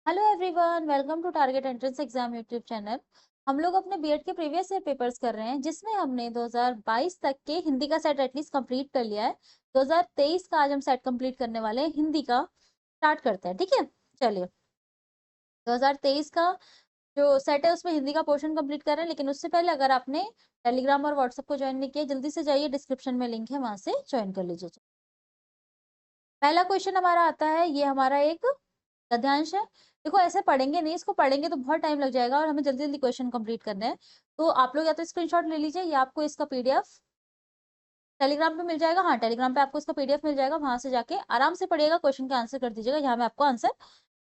Hello everyone, welcome to target entrance exam YouTube channel. हम लोग अपने बीएड के प्रीवियस ईयर पेपर्स कर रहे हैं, जिसमें हमने 2022 तक के हिंदी का सेट एटलीस्ट कंप्लीट कर लिया है। 2023 का आज हम सेट कंप्लीट करने वाले हैं, हिंदी का स्टार्ट करते हैं। ठीक है, चलिए। 2023 का जो सेट है उसमें हिंदी का पोर्शन कंप्लीट कर रहे हैं, लेकिन उससे पहले अगर आपने टेलीग्राम और व्हाट्सएप को ज्वाइन नहीं किया, जल्दी से जाइए, डिस्क्रिप्शन में लिंक है, वहां से ज्वाइन कर लीजिए। पहला क्वेश्चन हमारा आता है, ये हमारा एक गद्यांश है। देखो, ऐसे पढ़ेंगे नहीं, इसको पढ़ेंगे तो बहुत टाइम लग जाएगा और हमें जल्दी जल्दी क्वेश्चन कंप्लीट करने हैं। तो आप लोग या तो स्क्रीनशॉट ले लीजिए या आपको इसका पीडीएफ टेलीग्राम पे मिल जाएगा। हाँ, टेलीग्राम पे आपको इसका पीडीएफ मिल जाएगा, वहां से जाके आराम से पढ़िएगा, क्वेश्चन के आंसर कर दीजिएगा। यहाँ मैं आपको आंसर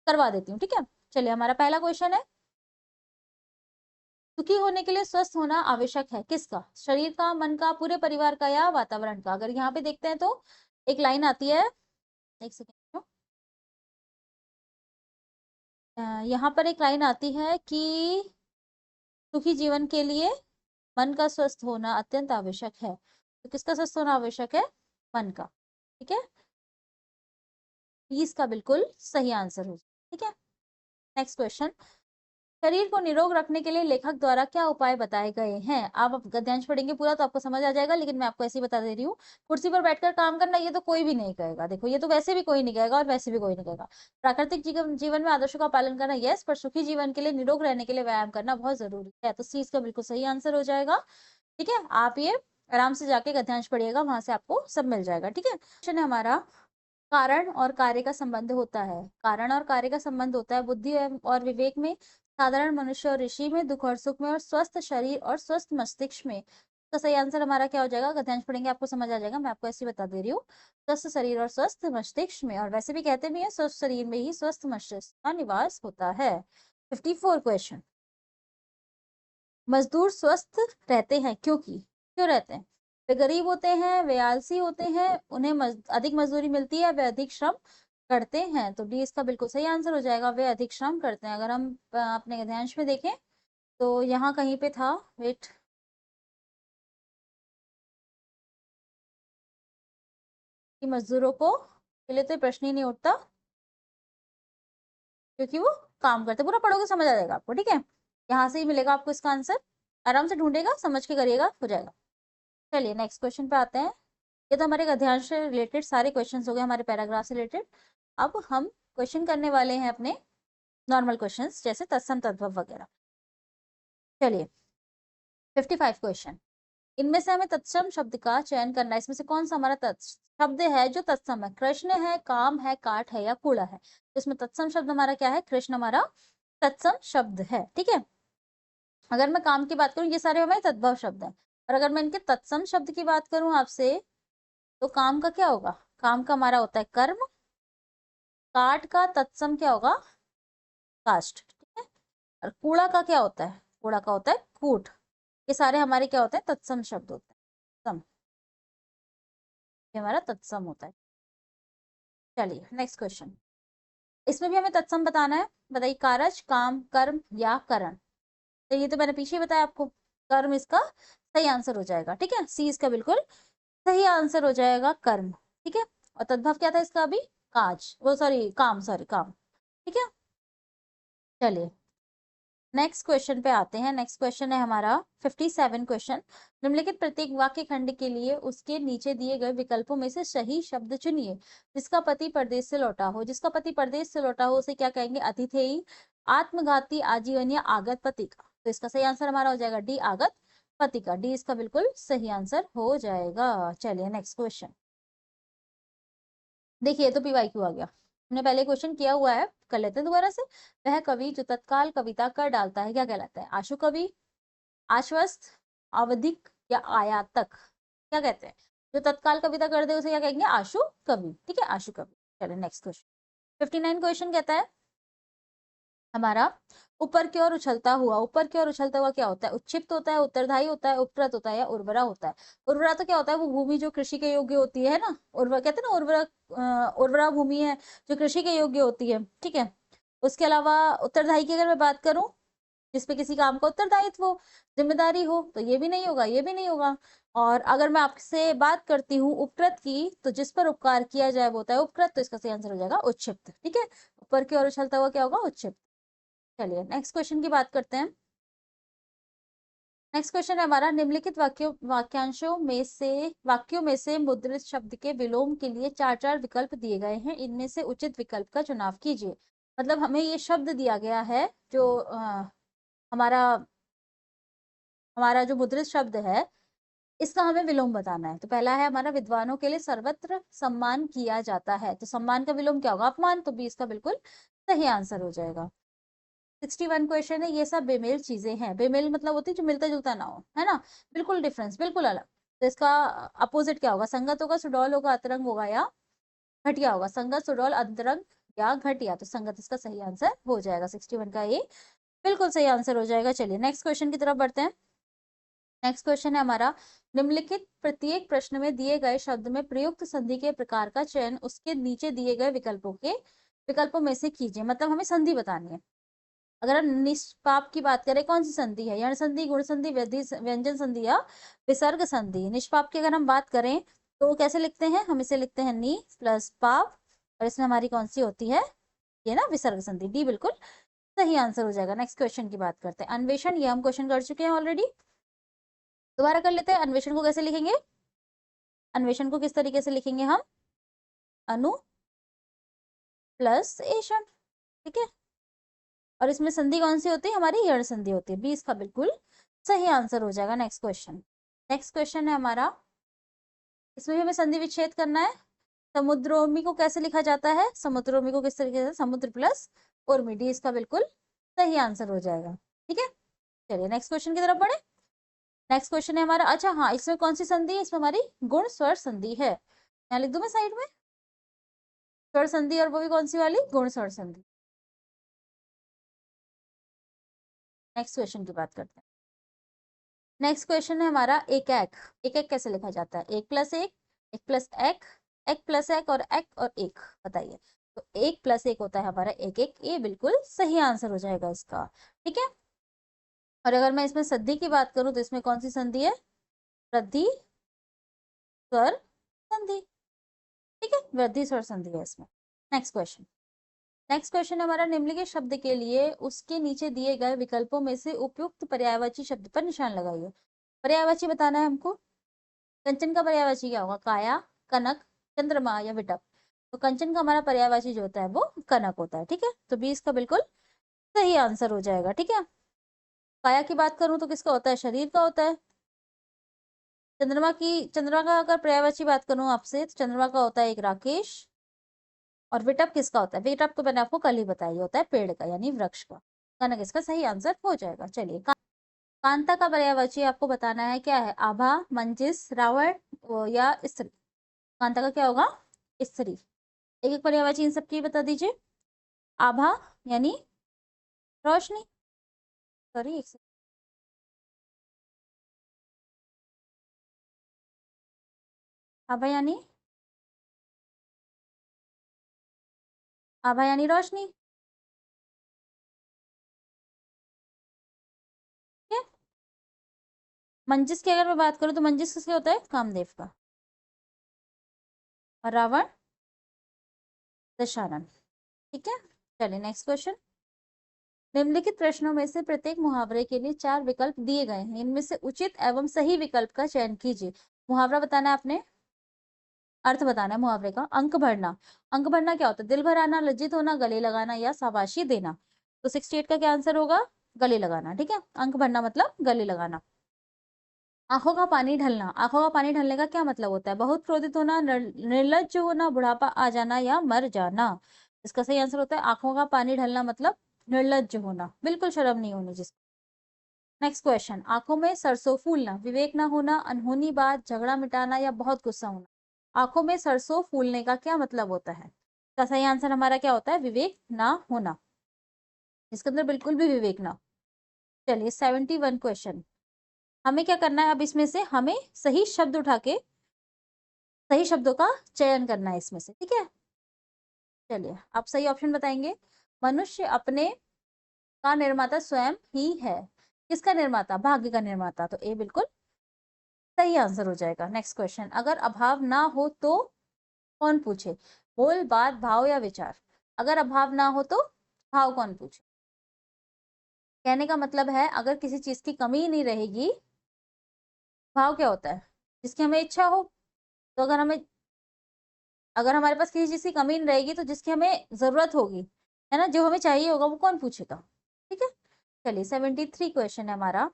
करवा देती हूँ। ठीक है, चलिए, हमारा पहला क्वेश्चन है, सुखी होने के लिए स्वस्थ होना आवश्यक है, किसका? शरीर का, मन का, पूरे परिवार का, या वातावरण का? अगर यहाँ पे देखते हैं तो एक लाइन आती है, एक सेकेंड, यहाँ पर एक लाइन आती है कि सुखी जीवन के लिए मन का स्वस्थ होना अत्यंत आवश्यक है। तो किसका स्वस्थ होना आवश्यक है? मन का। ठीक है, इसका बिल्कुल सही आंसर हो। ठीक है, नेक्स्ट क्वेश्चन, शरीर को निरोग रखने के लिए लेखक द्वारा क्या उपाय बताए गए हैं? आप गद्यांश पढ़ेंगे पूरा तो आपको समझ आ जाएगा, लेकिन मैं आपको ऐसे ही बता दे रही हूँ। कुर्सी पर बैठकर काम करना, ये तो कोई भी नहीं कहेगा। देखो, ये तो वैसे भी कोई नहीं कहेगा और वैसे भी कोई नहीं कहेगा। प्राकृतिक जीवन में आदर्शों का पालन करना, यस, पर सुखी जीवन के लिए, निरोग रहने के लिए व्यायाम करना बहुत जरूरी है। तो सी इसका बिल्कुल सही आंसर हो जाएगा। ठीक है, आप ये आराम से जाके गद्यांश पढ़िएगा, वहां से आपको सब मिल जाएगा। ठीक है, क्वेश्चन है हमारा, कारण और कार्य का संबंध होता है। कारण और कार्य का संबंध होता है बुद्धि और विवेक में, साधारण मनुष्य और ऋषि में, दुख और सुख में, और स्वस्थ शरीर और स्वस्थ मस्तिष्क में। तो सही आंसर हमारा क्या हो जाएगा? गद्यांश पढ़ेंगे आपको समझ आ जाएगा, मैं आपको ऐसे ही बता दे रही हूँ। स्वस्थ शरीर और स्वस्थ मस्तिष्क में, और वैसे भी कहते भी है, स्वस्थ शरीर में ही स्वस्थ मस्तिष्क का निवास होता है। 54 क्वेश्चन, मजदूर स्वस्थ रहते हैं क्योंकि, क्यों रहते हैं? वे गरीब होते हैं, वे आलसी होते हैं, उन्हें अधिक मजदूरी मिलती है, वे अधिक श्रम करते हैं। तो डी इसका बिल्कुल सही आंसर हो जाएगा, वे अधिक श्रम करते हैं। अगर हम अपने गद्यांश में देखें तो यहाँ कहीं पे था, वेट, कि मजदूरों को के लिए तो प्रश्न ही नहीं उठता, क्योंकि वो काम करते। पूरा पढ़ोगे समझ आ जाएगा आपको। ठीक है, यहाँ से ही मिलेगा आपको इसका आंसर, आराम से ढूंढेगा, समझ के करिएगा, हो जाएगा। चलिए, नेक्स्ट क्वेश्चन पे आते हैं। ये तो हमारे गद्यांश से रिलेटेड सारे क्वेश्चंस हो गए, हमारे पैराग्राफ से रिलेटेड। अब हम क्वेश्चन करने वाले हैं अपने नॉर्मल क्वेश्चंस, जैसे तत्सम तद्भव वगैरह। चलिए, 55 क्वेश्चन, इनमें से हमें तत्सम शब्द का चयन करना है। इसमें से कौन सा हमारा शब्द है जो तत्सम है? कृष्ण है, काम है, काट है, या कूड़ा है? तो इसमें तत्सम शब्द हमारा क्या है? कृष्ण हमारा तत्सम शब्द है। ठीक है, अगर मैं काम की बात करूं, ये सारे हमारे तद्भव शब्द हैं, और अगर मैं इनके तत्सम शब्द की बात करूं आपसे, तो काम का क्या होगा? काम का हमारा होता है कर्म, काट का तत्सम क्या होगा? कास्ट। ठीक है, और कूड़ा का क्या होता है? कूड़ा का होता है कूट। ये सारे हमारे क्या होते हैं? तत्सम शब्द होते हैं। सम, ये हमारा तत्सम होता है। चलिए, नेक्स्ट क्वेश्चन, इसमें भी हमें तत्सम बताना है। बताइए, कारज, काम, कर्म या करण? तो ये तो मैंने पीछे ही बताया आपको, कर्म इसका सही आंसर हो जाएगा। ठीक है, सी इसका बिल्कुल सही आंसर हो जाएगा, कर्म। ठीक है, और तद्भव क्या था इसका अभी? काज, वो सॉरी काम, सॉरी काम। ठीक है, चलिए, नेक्स्ट क्वेश्चन पे आते हैं। नेक्स्ट क्वेश्चन है हमारा 57 क्वेश्चन, निम्नलिखित प्रत्येक वाक्य खंड के लिए उसके नीचे दिए गए विकल्पों में से सही शब्द चुनिए। जिसका पति परदेश से लौटा हो, जिसका पति परदेश से लौटा हो उसे क्या कहेंगे? अतिथेयी, आत्मघाती, आजीवन, या आगत पति का? तो इसका सही आंसर हमारा हो जाएगा डी, आगत पति का। डी इसका बिल्कुल सही आंसर हो जाएगा। चलिए, नेक्स्ट क्वेश्चन, देखिए, तो पीवाईक्यू आ गया, हमने पहले क्वेश्चन किया हुआ है, कर लेते हैं दोबारा से। वह कवि जो तत्काल कविता कर डालता है क्या कहलाता है? आशु कवि, आश्वस्त, आवधिक, या आयातक? क्या कहते हैं? जो तत्काल कविता कर दे उसे क्या कहेंगे? आशु कवि। ठीक है, आशु कवि। चलिए, नेक्स्ट क्वेश्चन, 59 क्वेश्चन कहता है हमारा, ऊपर की ओर उछलता हुआ, ऊपर की ओर उछलता हुआ क्या होता है? उच्छिप्त होता है, उत्तरदायी होता है, उपकृत होता है, या उर्वरा होता है? उर्वरा तो क्या होता है? वो भूमि जो कृषि के योग्य होती है ना, उर्वरा कहते हैं ना, उर्वरा, उर्वरा भूमि है जो कृषि के योग्य होती है। ठीक है, उसके अलावा उत्तरदायी की अगर मैं बात करूं, जिसपे किसी काम का उत्तरदायित्व हो, जिम्मेदारी हो, तो ये भी नहीं होगा, ये भी नहीं होगा। और अगर मैं आपसे बात करती हूँ उपकृत की, तो जिस पर उपकार किया जाए वो होता है उपकृत, तो इसका सही आंसर हो जाएगा उच्छिप्त। ठीक है, ऊपर की ओर उछलता हुआ क्या होगा, उच्चित। चलिए नेक्स्ट क्वेश्चन की बात करते हैं। नेक्स्ट क्वेश्चन है हमारा, निम्नलिखित वाक्यों में से मुद्रित शब्द के विलोम के लिए 4 विकल्प दिए गए हैं, इनमें से उचित विकल्प का चुनाव कीजिए। मतलब हमें ये शब्द दिया गया है जो हमारा हमारा जो मुद्रित शब्द है इसका हमें विलोम बताना है। तो पहला है हमारा, विद्वानों के लिए सर्वत्र सम्मान किया जाता है, तो सम्मान का विलोम क्या होगा, अपमान। तो 20 का बिल्कुल सही आंसर हो जाएगा। 61 क्वेश्चन है, ये सब बेमेल चीजें हैं। बेमेल मतलब होती है जो मिलता जुलता ना हो, है ना, बिल्कुल डिफरेंस, बिल्कुल अलग। तो इसका अपोजिट क्या होगा, संगत होगा, सुडौल होगा, अतरंग होगा या घटिया होगा। संगत, सुडौल, अंतरंग या घटिया, तो संगत इसका सही आंसर हो जाएगा। 61 का ये बिल्कुल सही आंसर हो जाएगा। चलिए नेक्स्ट क्वेश्चन की तरफ बढ़ते हैं। नेक्स्ट क्वेश्चन है हमारा, निम्नलिखित प्रत्येक प्रश्न में दिए गए शब्द में प्रयुक्त संधि के प्रकार का चयन उसके नीचे दिए गए विकल्पों में से कीजिए। मतलब हमें संधि बतानी है। अगर हम निष्पाप की बात करें, कौन सी संधि है, यण संधि, गुण संधि, व्यंजन संधि या विसर्ग संधि। निष्पाप की अगर हम बात करें तो कैसे लिखते हैं, हम इसे लिखते हैं नी प्लस पाप, और इसमें हमारी कौन सी होती है, ये ना विसर्ग संधि, डी बिल्कुल सही आंसर हो जाएगा। नेक्स्ट क्वेश्चन की बात करते हैं। अन्वेषण, ये हम क्वेश्चन कर चुके हैं ऑलरेडी, दोबारा कर लेते हैं। अन्वेषण को कैसे लिखेंगे, अन्वेषण को किस तरीके से लिखेंगे हम, अनु प्लस एषण, ठीक है। और इसमें संधि कौन सी होती है, हमारी यण संधि होती है। 20 का बिल्कुल सही आंसर हो जाएगा। Next question. नेक्स्ट क्वेश्चन है हमारा, इसमें भी हमें संधि विच्छेद करना है। समुद्रोमी को कैसे लिखा जाता है, समुद्रोमी को किस तरीके से, समुद्र प्लस उर्मी, डी इसका बिल्कुल सही आंसर हो जाएगा, ठीक है। चलिए नेक्स्ट क्वेश्चन की तरफ बढ़े। नेक्स्ट क्वेश्चन है हमारा, अच्छा हाँ, इसमें कौन सी संधि है, इसमें हमारी गुण स्वर संधि है। यहाँ लिख दूं मैं साइड में, स्वर संधि, और वो भी कौन सी वाली, गुण स्वर संधि। नेक्स्ट क्वेश्चन की बात करते हैं। नेक्स्ट क्वेश्चन है हमारा, एक एक। एक एक कैसे लिखा जाता है, एक प्लस एक, एक प्लस एक प्लस एक और एक, बताइए। तो एक प्लस एक होता है हमारा एक एक, ये बिल्कुल सही आंसर हो जाएगा इसका, ठीक है। और अगर मैं इसमें संधि की बात करूं तो इसमें कौन सी संधि है, वृद्धि स्वर संधि, ठीक है, वृद्धि स्वर संधि है इसमें। Next question. नेक्स्ट क्वेश्चन हमारा, निम्नलिखित शब्द के लिए उसके नीचे दिए गए विकल्पों में से उपयुक्त पर्यायवाची शब्द पर निशान लगाइए। पर्यायवाची बताना है हमको। कंचन का पर्यायवाची क्या होगा, काया, कनक, चंद्रमा या विटप। तो कंचन का हमारा पर्यायवाची जो होता है वो कनक होता है, ठीक है। तो 20 का बिल्कुल सही आंसर हो जाएगा, ठीक है। काया की बात करूं तो किसका होता है, शरीर का होता है। चंद्रमा का अगर पर्यायवाची बात करूं आपसे, तो चंद्रमा का होता है एक राकेश। और विटप किसका होता है, विटप तो मैंने आपको कल ही बताया, होता है पेड़ का यानी वृक्ष का। कनक इसका सही आंसर हो जाएगा। चलिए कांता का पर्यायवाची आपको बताना है, क्या है, आभा, मंजिस, रावण या स्त्री। कांता का क्या होगा, स्त्री। एक एक पर्यायवाची इन सबकी बता दीजिए। आभा यानी रोशनी, सॉरी एक सेकंड, आभा यानी रोशनी, ठीक है। मंजिस की अगर मैं बात करूं तो मंजिस किसके होता है, कामदेव का। और रावण दशानन, ठीक है। चलिए नेक्स्ट क्वेश्चन। निम्नलिखित प्रश्नों में से प्रत्येक मुहावरे के लिए 4 विकल्प दिए गए हैं, इनमें से उचित एवं सही विकल्प का चयन कीजिए। मुहावरा बताना है आपने, अर्थ बताना है मुहावरे का। अंक भरना, अंक भरना क्या होता है, दिल भर आना, लज्जित होना, गले लगाना या शाबाशी देना। तो 68 का क्या आंसर होगा, गले लगाना, ठीक है। अंक भरना मतलब गले लगाना। आंखों का पानी ढलना, आंखों का पानी ढलने का क्या मतलब होता है, बहुत क्रोधित होना, निर्लज्ज होना, बुढ़ापा आ जाना या मर जाना। इसका सही आंसर होता है आंखों का पानी ढलना मतलब निर्लज्ज होना, बिल्कुल शर्म नहीं होनी जिसको। नेक्स्ट क्वेश्चन, आंखों में सरसों फूलना, विवेक ना होना, अनहोनी बात, झगड़ा मिटाना या बहुत गुस्सा होना। आंखों में सरसों फूलने का क्या मतलब होता है, इसका सही आंसर हमारा क्या होता है, विवेक ना होना, इसके अंदर बिल्कुल भी विवेक ना। चलिए 71 क्वेश्चन। हमें क्या करना है, अब इसमें से हमें सही शब्द उठा के सही शब्दों का चयन करना है इसमें से, ठीक है। चलिए आप सही ऑप्शन बताएंगे। मनुष्य अपने का निर्माता स्वयं ही है, किसका निर्माता, भाग्य का निर्माता। तो ए बिल्कुल सही आंसर हो जाएगा। नेक्स्ट क्वेश्चन, अगर अभाव ना हो तो कौन पूछे, बोल, बात, भाव या विचार। अगर अभाव ना हो तो भाव कौन पूछे। कहने का मतलब है अगर किसी चीज की कमी ही नहीं रहेगी, भाव क्या होता है, जिसकी हमें इच्छा हो। तो अगर हमारे पास किसी चीज की कमी नहीं रहेगी तो जिसकी हमें जरूरत होगी, है ना, जो हमें चाहिए होगा, वो कौन पूछेगा। ठीक है, चलिए 73 क्वेश्चन है हमारा।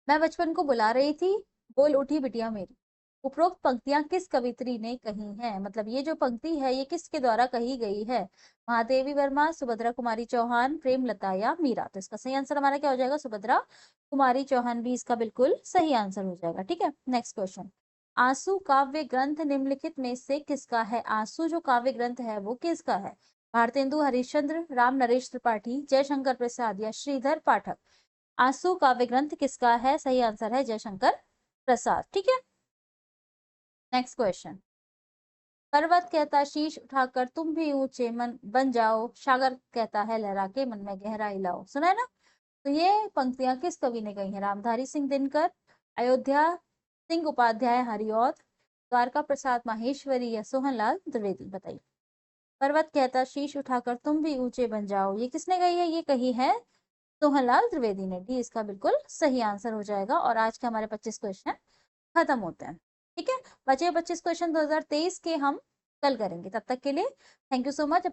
मैं बचपन को बुला रही थी, बोल उठी बिटिया मेरी। उपरोक्त पंक्तियां किस कवित्री ने कही हैं, मतलब ये जो पंक्ति है ये किसके द्वारा कही गई है। महादेवी वर्मा, सुभद्रा कुमारी चौहान, प्रेमलता या मीरा। तो इसका सही आंसर हमारा क्या हो जाएगा, सुभद्रा कुमारी चौहान भी इसका बिल्कुल सही आंसर हो जाएगा। ठीक है, नेक्स्ट क्वेश्चन। आंसू काव्य ग्रंथ निम्नलिखित में से किसका है। आंसू जो काव्य ग्रंथ है वो किसका है। भारतेंदु हरिश्चंद्र, राम नरेश त्रिपाठी, जयशंकर प्रसाद या श्रीधर पाठक। आंसू काव्य ग्रंथ किसका है, सही आंसर है जयशंकर प्रसाद। ठीक है, नेक्स्ट क्वेश्चन। पर्वत कहता शीश उठाकर तुम भी ऊंचे मन बन जाओ, सागर कहता है लहरा के मन में गहराई लाओ। सुना है ना। तो ये पंक्तियां किस कवि ने कही है। रामधारी सिंह दिनकर, अयोध्या सिंह उपाध्याय हरिऔध, द्वारका प्रसाद माहेश्वरी या सोहनलाल द्विवेदी। बताइए। पर्वत कहता शीश उठाकर तुम भी ऊंचे बन जाओ, ये किसने कही है, ये कही है सोहनलाल द्विवेदी ने। डी इसका बिल्कुल सही आंसर हो जाएगा। और आज के हमारे 25 क्वेश्चन खत्म होते हैं। ठीक है, बचे 25 क्वेश्चन 2023 के हम कल करेंगे। तब तक के लिए थैंक यू सो मच।